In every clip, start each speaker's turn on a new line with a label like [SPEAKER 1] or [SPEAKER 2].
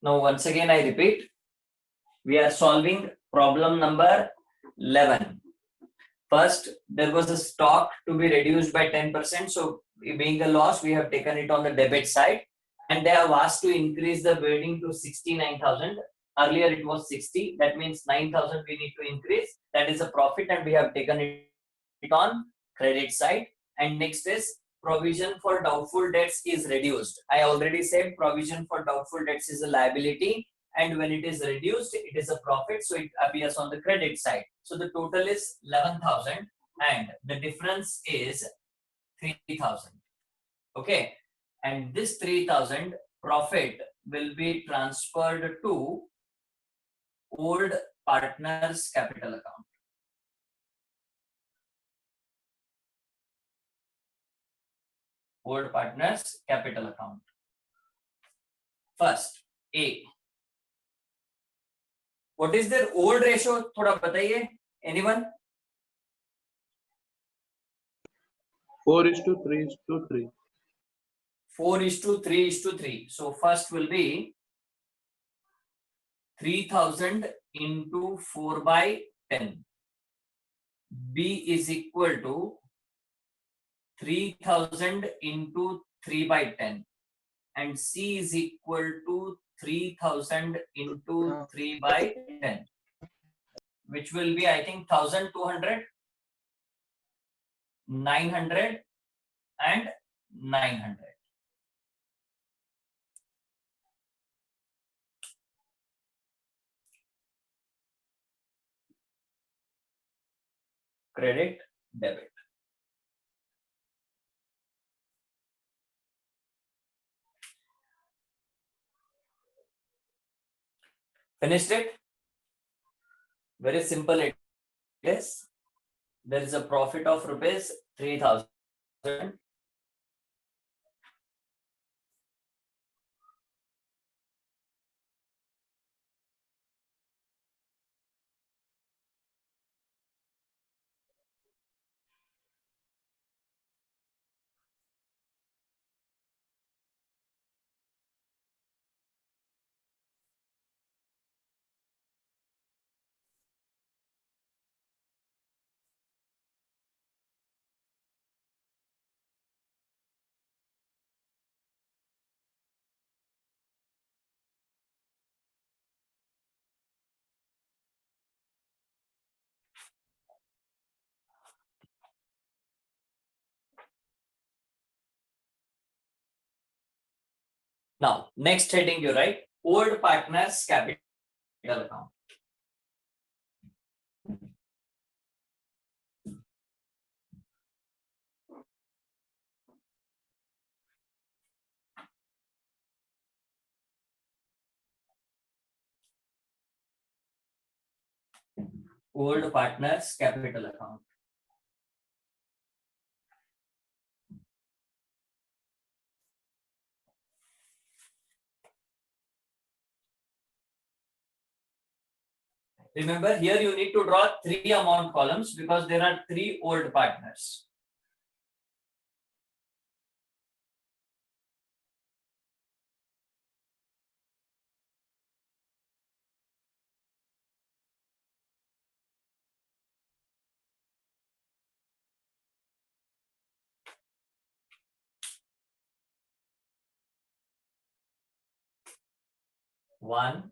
[SPEAKER 1] Now once again I repeat, we are solving problem number 11. First, there was a stock to be reduced by 10%. So being a loss, we have taken it on the debit side. And they have asked to increase the bidding to 69,000. Earlier it was 60. That means 9,000 we need to increase. That is a profit and we have taken it on credit side. And next is provision for doubtful debts is reduced. I already said provision for doubtful debts is a liability, and when it is reduced, it is a profit, so it appears on the credit side. So the total is 11,000 and the difference is 3,000. Okay, and this 3,000 profit will be transferred to old partners capital account. Old partners capital account. First, A. What is their old ratio? थोड़ा बताइए. Anyone?
[SPEAKER 2] 4:3:3.
[SPEAKER 1] 4:3:3. So first will be 3,000 into 4 by 10. B is equal to 3,000 into 3 by 10. And C is equal to 3,000 into 3 by 10. Which will be, I think, 1,200, 900 and 900. Credit, debit. Finished it? Very simple it is. There is a profit of rupees 3,000. Now, next heading you write old partners capital account. Old partners capital account. Remember, here you need to draw 3 amount columns because there are 3 old partners. One,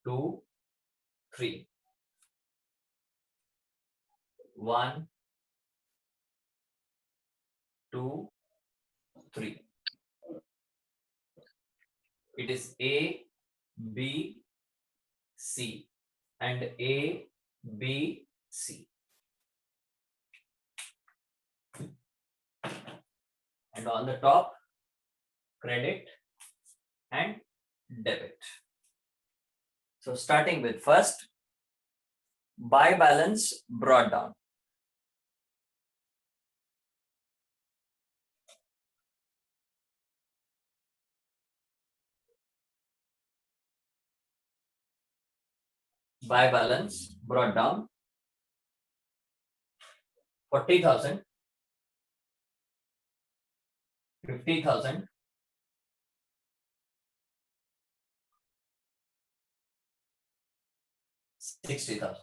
[SPEAKER 1] two, three. 1, 2, 3. It is A, B, C and A, B, C. And on the top, credit and debit. So starting with first, buy balance brought down. Buy balance brought down 40,000, 50,000, 60,000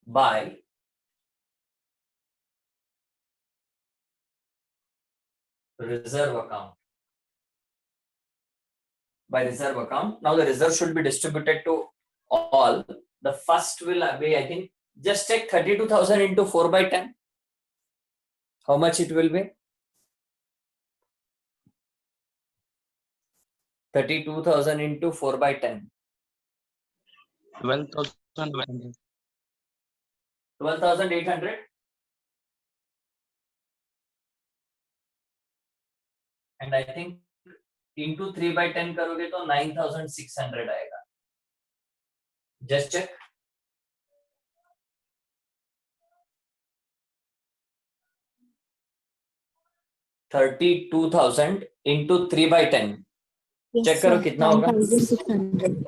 [SPEAKER 1] by reserve account. By reserve account. Now the reserve should be distributed to all. The first will be, I think, just take 32,000 into 4 by 10. How much it will be? 32,000 into 4 by 10.
[SPEAKER 2] 12,100.
[SPEAKER 1] 12,800. And I think into 3 by 10 करोगे तो 9,600 आएगा. Just check. $32,000 into 3 by 10.
[SPEAKER 3] Yes,
[SPEAKER 1] Check करो
[SPEAKER 3] sir.
[SPEAKER 1] कितना होगा.
[SPEAKER 3] 9,600.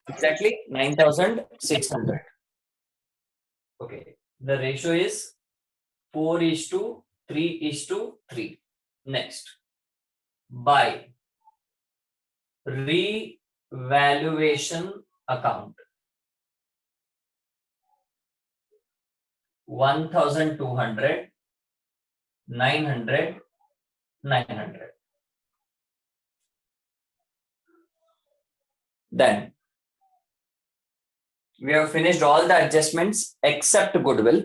[SPEAKER 1] Exactly 9,600. Okay. The ratio is 4:3:3. Next. By revaluation account. 1,200, 900, 900. Then we have finished all the adjustments except goodwill.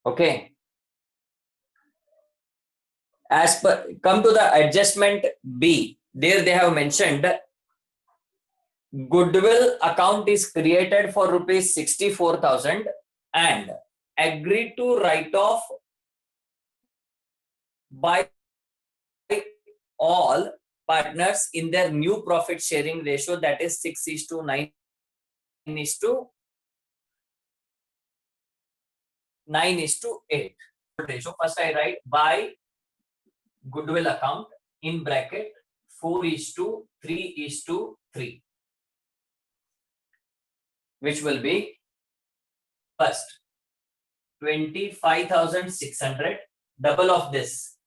[SPEAKER 1] Okay. As per, come to the adjustment B. There they have mentioned goodwill account is created for rupees 64,000 and agreed to write off by all partners in their new profit sharing ratio, that is 6:9:8 ratio. First I write by goodwill account in bracket 4:3:3, which will be first 25,600, double of this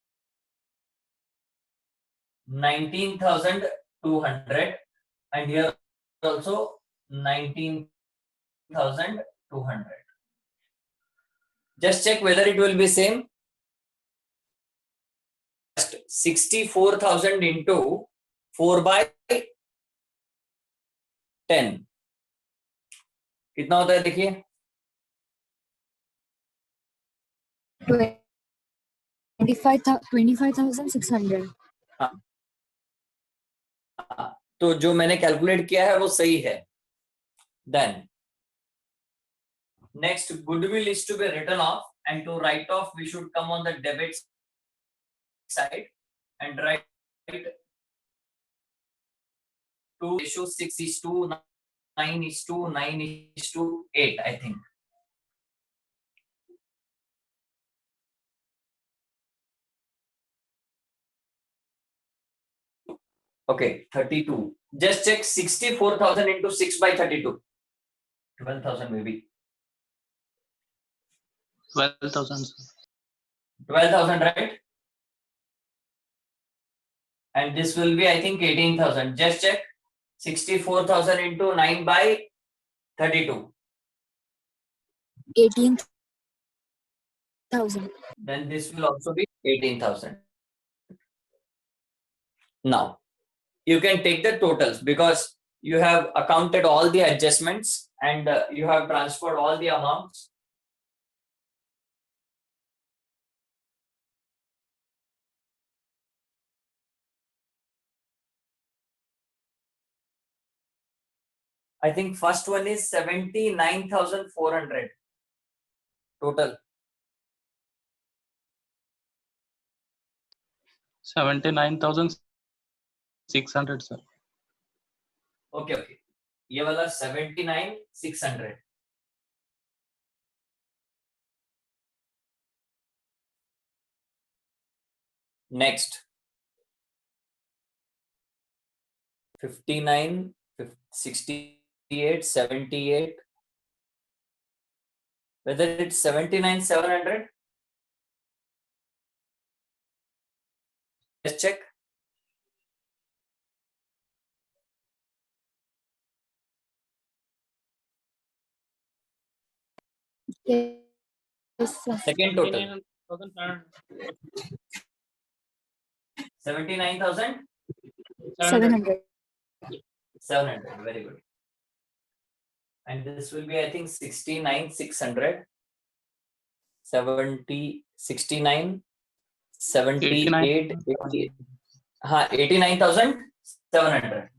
[SPEAKER 1] 19,200, and here also 19,200. Just check whether it will be same. 64,000 into 4 by 10 कितना होता है देखिए.
[SPEAKER 3] 25,600.
[SPEAKER 1] तो जो मैंने calculate किया है वो सही है. Then next, goodwill is to be written off, and to write off we should come on the debit side and write 2 ratio 6:9:9:8, I think. Okay, 32. Just check 64,000 into 6 by 32. 12,000 maybe.
[SPEAKER 2] 12,000.
[SPEAKER 1] 12,000, right? And this will be, I think, 18,000. Just check 64,000 into 9 by 32.
[SPEAKER 3] 18,000.
[SPEAKER 1] Then this will also be 18,000. Now, you can take the totals because you have accounted all the adjustments and you have transferred all the amounts. I think first one is 79,400 total.
[SPEAKER 2] 79,600, sir.
[SPEAKER 1] Okay. ये वाला 79,600. Next 59, 68, 78. Whether it's 79,700. Let's check.
[SPEAKER 3] Yes, sir.
[SPEAKER 1] Second total. 79,700.
[SPEAKER 3] 700.
[SPEAKER 1] Very good. And this will be, I think, 69,600. 70, 69, 78, 80. 89,700.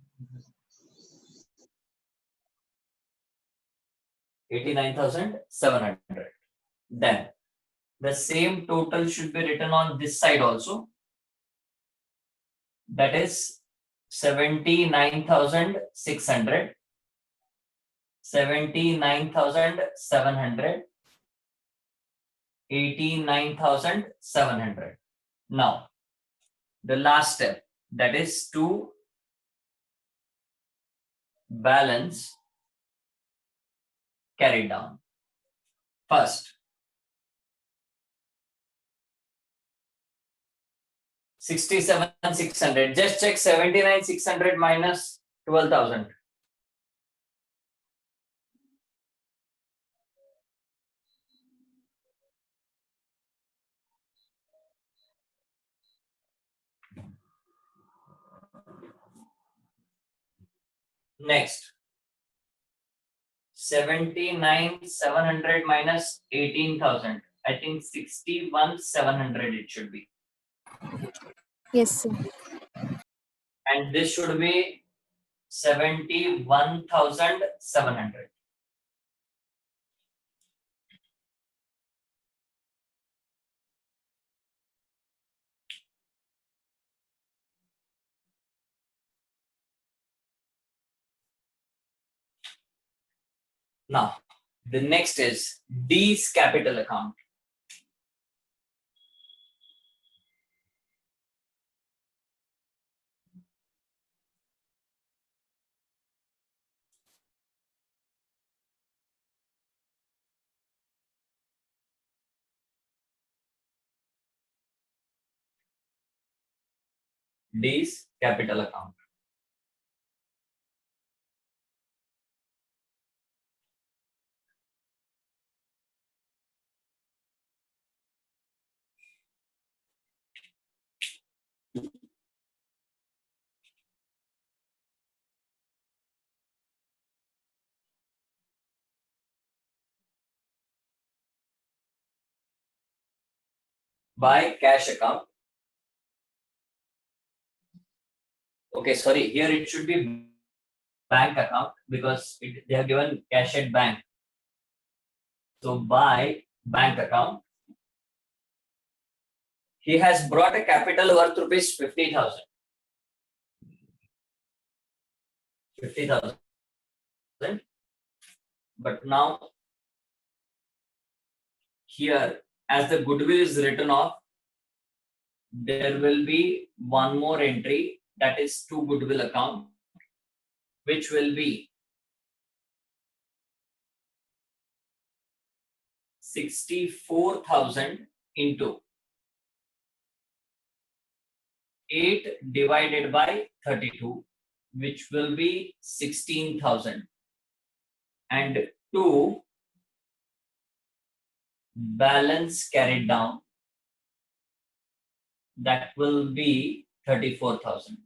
[SPEAKER 1] 89,700. Then the same total should be written on this side also. That is 79,600, 79,700, 89,700. Now, the last step, that is to balance carried down. First, 67,600. Just check 79,600 minus 12,000. Next, 79,700 minus 18,000. I think 61,700 it should be.
[SPEAKER 3] Yes, sir.
[SPEAKER 1] And this should be 71,700. Now, the next is D's capital account. D's capital account. By cash account. Okay, sorry, here it should be bank account because they have given cash at bank. So by bank account, he has brought a capital worth rupees 50,000. 50,000. But now here, as the goodwill is written off, there will be one more entry, that is to goodwill account, which will be 64,000 into 8 divided by 32, which will be 16,000. And 2 balance carried down, that will be 34,000.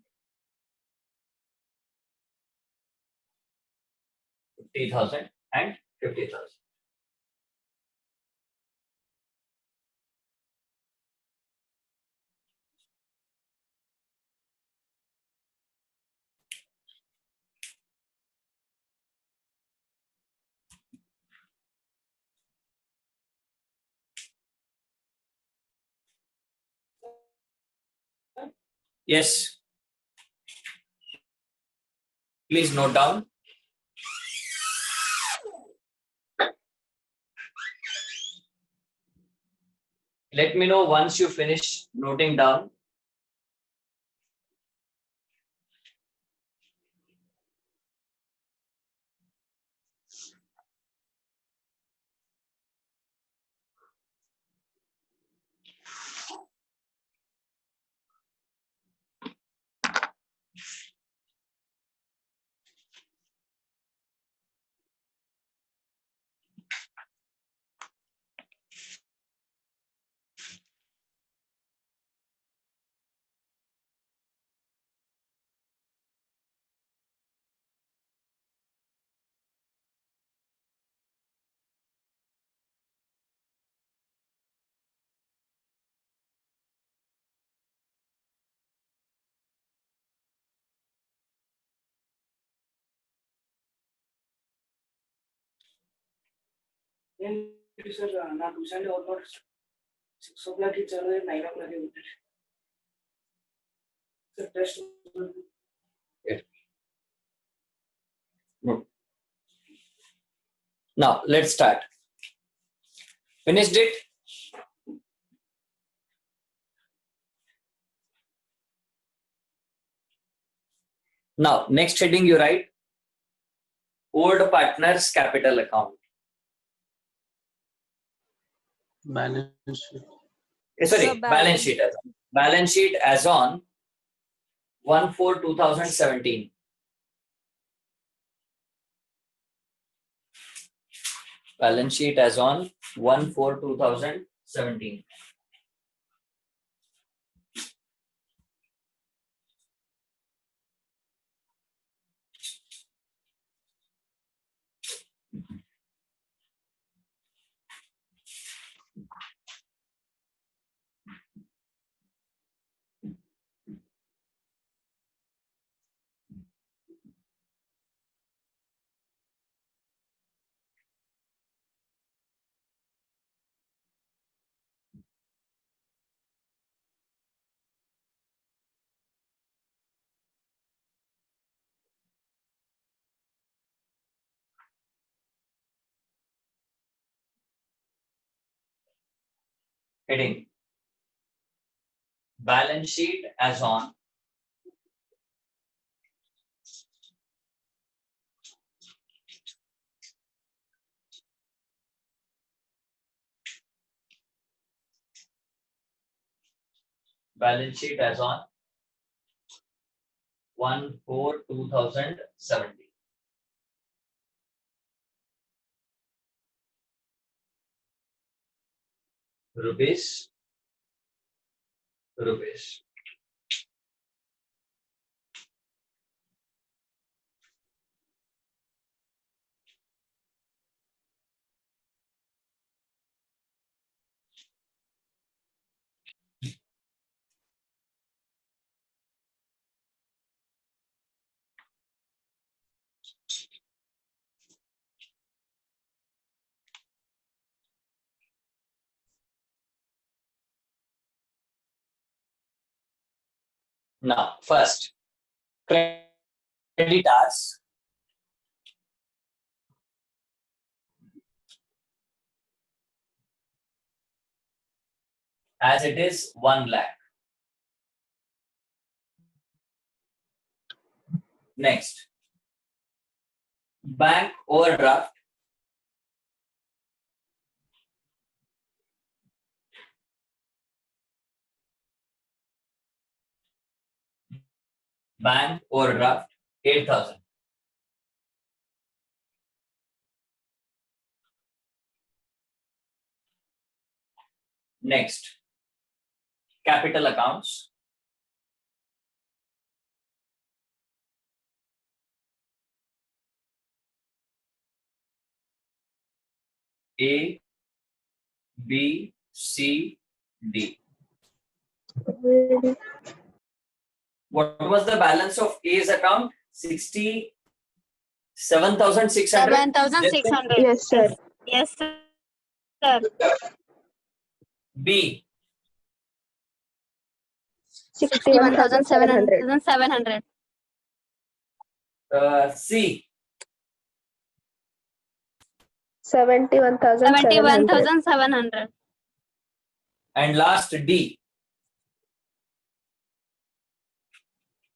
[SPEAKER 1] 50,000 and 50,000. Yes, please note down. Let me know once you finish noting down.
[SPEAKER 4] ఏంటి sir నాకు చూసండి almost 6 o'clock ఇచ్చారు 9 o'clock ఉంటుంది sir test
[SPEAKER 1] Now let's start. Finished it? Now next heading you write old partners capital account.
[SPEAKER 2] Balance sheet.
[SPEAKER 1] Sorry,
[SPEAKER 3] So
[SPEAKER 1] balance sheet as on. Balance sheet as on 1/4/2017. Balance sheet as on 1/4/2017. Heading balance sheet as on balance sheet as on 1/4/2017. Rupees. Now first creditors. As it is 1 lakh. Next, bank overdraft. Bank overdraft 8,000. Next, capital accounts. A, B, C, D. What was the balance of A's account? 67,600.
[SPEAKER 3] 7,600.
[SPEAKER 5] Yes, sir.
[SPEAKER 3] Yes, sir.
[SPEAKER 1] B,
[SPEAKER 5] 61,700.
[SPEAKER 3] 700.
[SPEAKER 1] C,
[SPEAKER 5] 71,700.
[SPEAKER 3] 71,700.
[SPEAKER 1] and last D.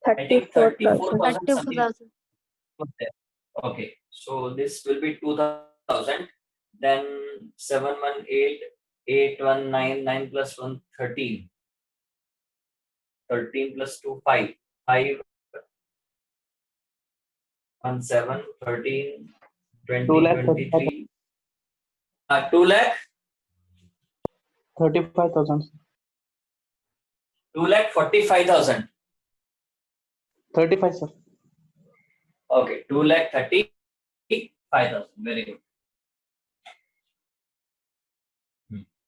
[SPEAKER 1] I think
[SPEAKER 5] 34,000.
[SPEAKER 1] 34,000 something
[SPEAKER 3] 34,000.
[SPEAKER 1] was there. Okay, so this will be 2,000. Then 718, 819, 9 plus 1, 13. 13 plus 2, 5. 5, 1, 7, 13, 20,
[SPEAKER 2] 2 lakh
[SPEAKER 1] 23. 2 lakh?
[SPEAKER 2] 35,000.
[SPEAKER 1] 2,45,000.
[SPEAKER 2] 35, sir.
[SPEAKER 1] Okay, 2,35,000. Very good.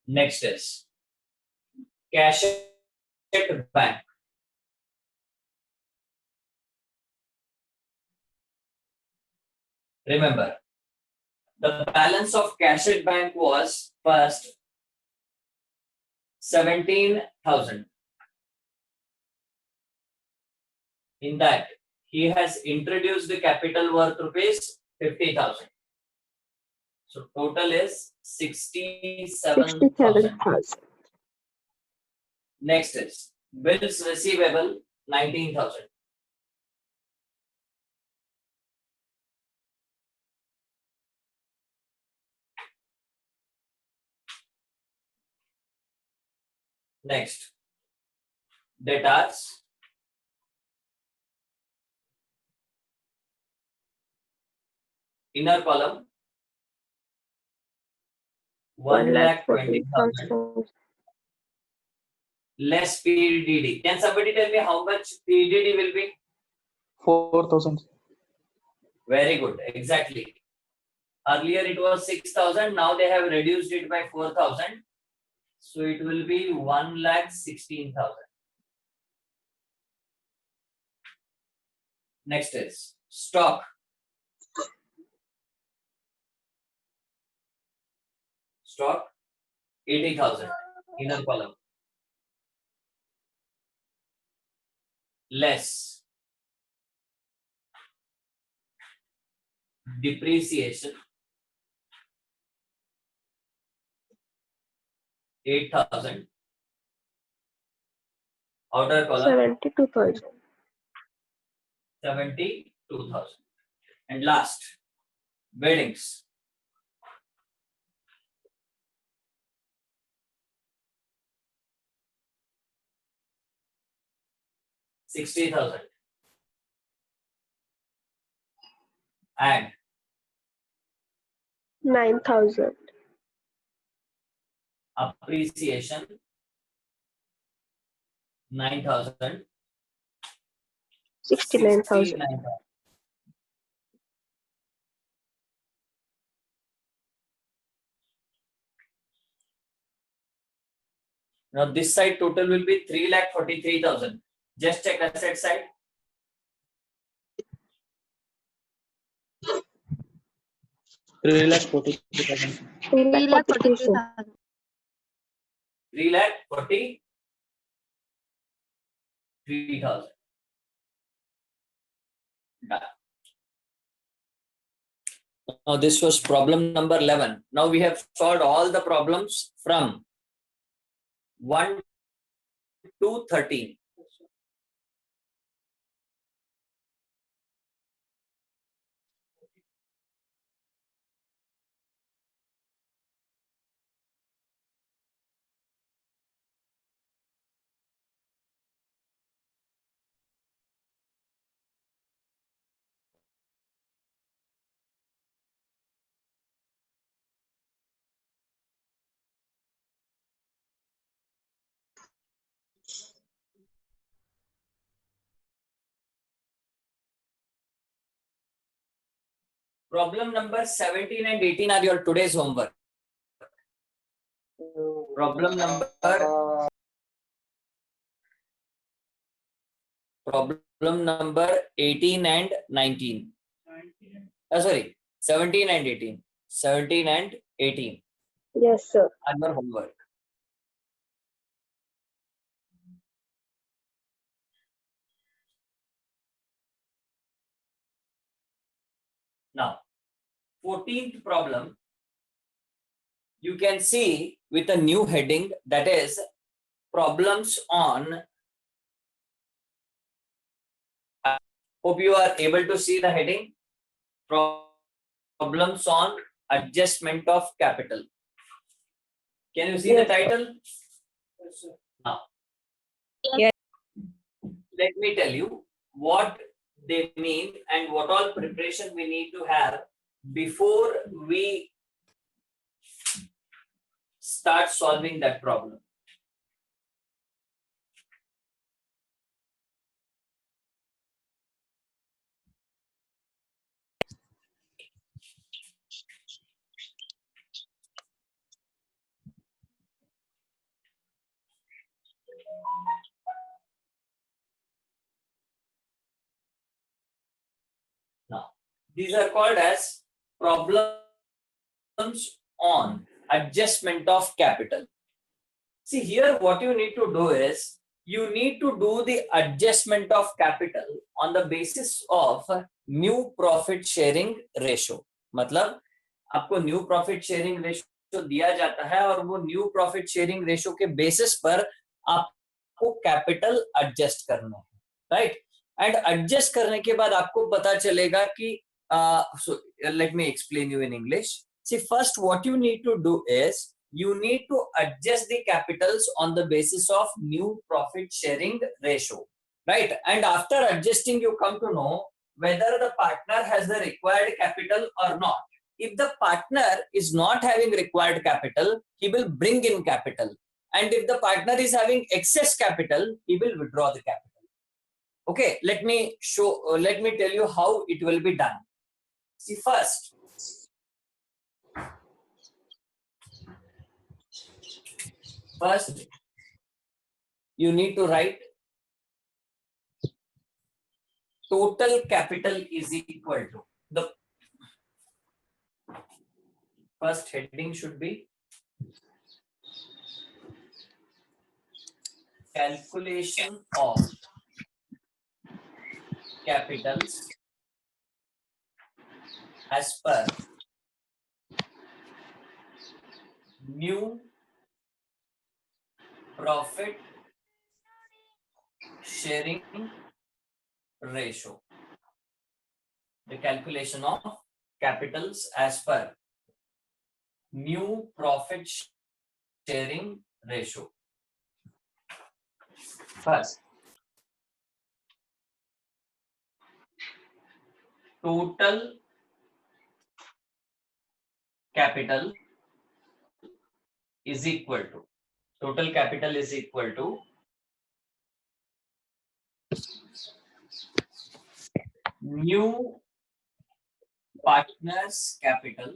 [SPEAKER 1] Next is cash at bank. Remember, The balance of cash at bank was first 17,000. In that, he has introduced the capital worth rupees 50,000. So total is 67,000.
[SPEAKER 5] 67,000.
[SPEAKER 1] Next is bills receivable 19,000. Next, debtors inner column 1,20,000
[SPEAKER 5] 1,40,000.
[SPEAKER 1] less PDD. Can somebody tell me how much PDD will be?
[SPEAKER 2] 4,000.
[SPEAKER 1] Very good, exactly. Earlier it was 6,000, now they have reduced it by 4,000. So it will be 1,16,000. Next is stock. Stock 80,000 inner column. Less depreciation 8,000. Outer column
[SPEAKER 5] 72,000.
[SPEAKER 1] 72,000. And last, weddings. $60,000. And
[SPEAKER 5] 9,000.
[SPEAKER 1] appreciation 9,000.
[SPEAKER 5] 69,000.
[SPEAKER 1] 69,000. Now this side total will be 3,43,000. Just check asset side.
[SPEAKER 2] 3,43,000.
[SPEAKER 5] 3,43,000.
[SPEAKER 1] 3,43,000. Done. Now this was problem number 11. Now we have solved all the problems from 1 to 13. Problem number 17 and 18 are your today's homework. Problem number 18 and 19. Sorry, 17 and 18. 17 and 18
[SPEAKER 5] Yes, sir.
[SPEAKER 1] are your homework. Now, 14th problem, you can see with a new heading, that is problems on. Hope you are able to see the heading. Problems on adjustment of capital. Can you see the
[SPEAKER 5] Yes, sir.
[SPEAKER 1] title?
[SPEAKER 4] Yes, sir.
[SPEAKER 1] Now,
[SPEAKER 3] Yes.
[SPEAKER 1] let me tell you what they mean and what all preparation we need to have before we start solving that problem. Now, these are called as problems on adjustment of capital. See here, what you need to do is you need to do the adjustment of capital on the basis of new profit sharing ratio. मतलब आपको new profit sharing ratio दिया जाता है और वो new profit sharing ratio के basis पर आपको कैपिटल एडजस्ट करना है, राइट? एंड एडजस्ट करने के बाद आपको पता चलेगा कि let me explain you in English. See, first what you need to do is you need to adjust the capitals on the basis of new profit sharing ratio, right? And after adjusting, you come to know whether the partner has the required capital or not. If the partner is not having required capital, he will bring in capital. And if the partner is having excess capital, he will withdraw the capital. Okay, let me tell you how it will be done. See, first you need to write total capital is equal to, the first heading should be calculation of capitals as per new profit sharing ratio. The calculation of capitals as per new profit sharing ratio. First, total capital is equal to, total capital is equal to new partners capital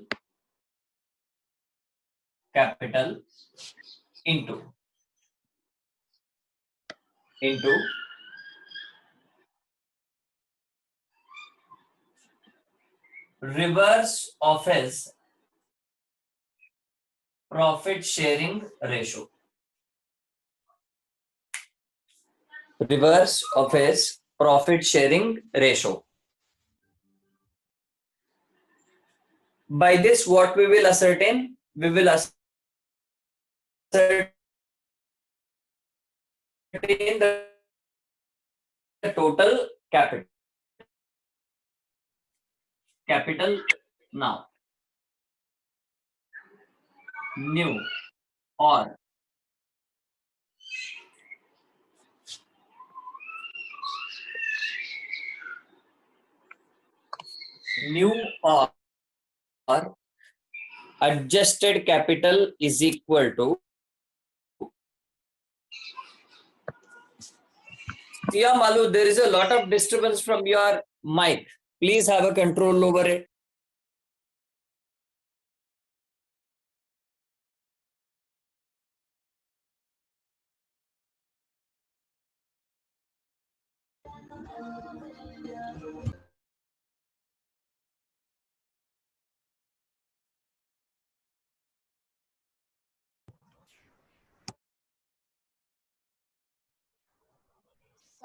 [SPEAKER 1] into reverse of his profit sharing ratio. Reverse of his profit sharing ratio. By this, what we will ascertain? We will ascertain the total capital. Now, new or adjusted capital is equal to, Tia Malu, there is a lot of disturbance from your mic. Please have a control over it.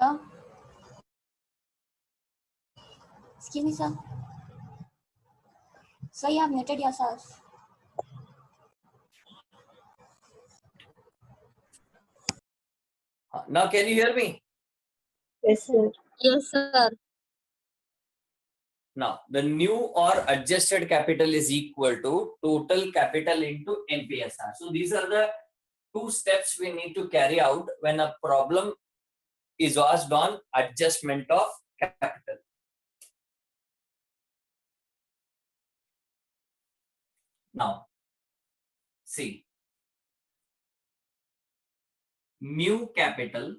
[SPEAKER 6] Sir? Excuse me, sir. Sir, you have muted yourself.
[SPEAKER 1] Now, can you hear me?
[SPEAKER 5] Yes, sir.
[SPEAKER 3] Yes, sir.
[SPEAKER 1] Now, the new or adjusted capital is equal to total capital into NPSR. So, these are the two steps we need to carry out when a problem is asked on adjustment of capital. Now, see, new capital,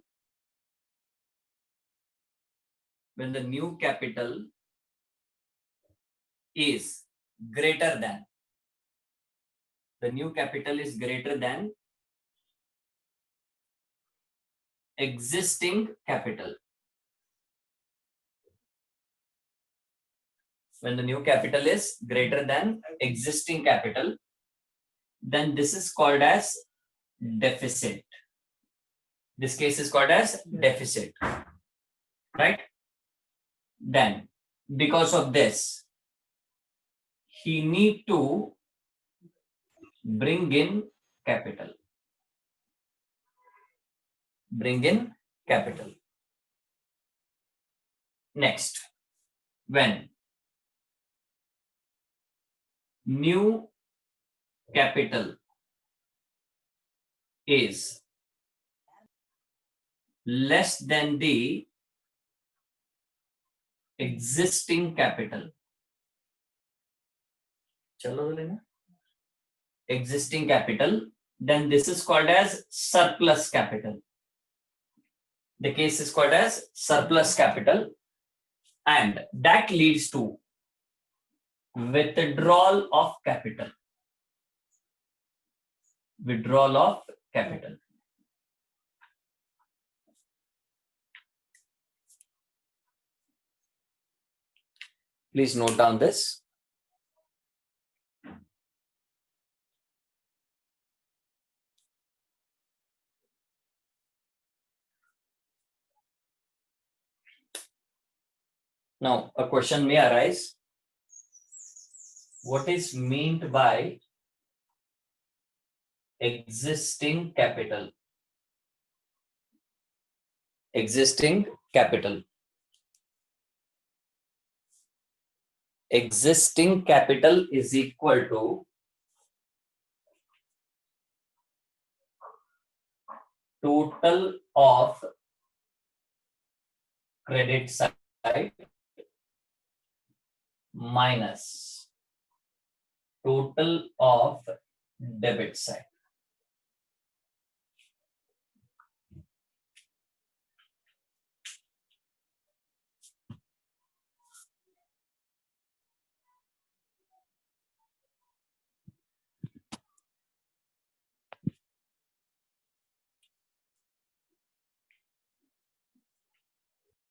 [SPEAKER 1] when the new capital is greater than, existing capital. when the new capital is greater than existing capital, then this is called as deficit. This case is called as deficit, right? Then, because of this, he need to bring in capital. Bring in capital. Next, when new capital is less than the existing capital. Existing capital, then this is called as surplus capital. The case is called as surplus capital, and that leads to withdrawal of capital. Withdrawal of capital. Please note down this. Now, a question may arise. What is meant by existing capital? Existing capital. Existing capital is equal to total of credit side minus total of debit side.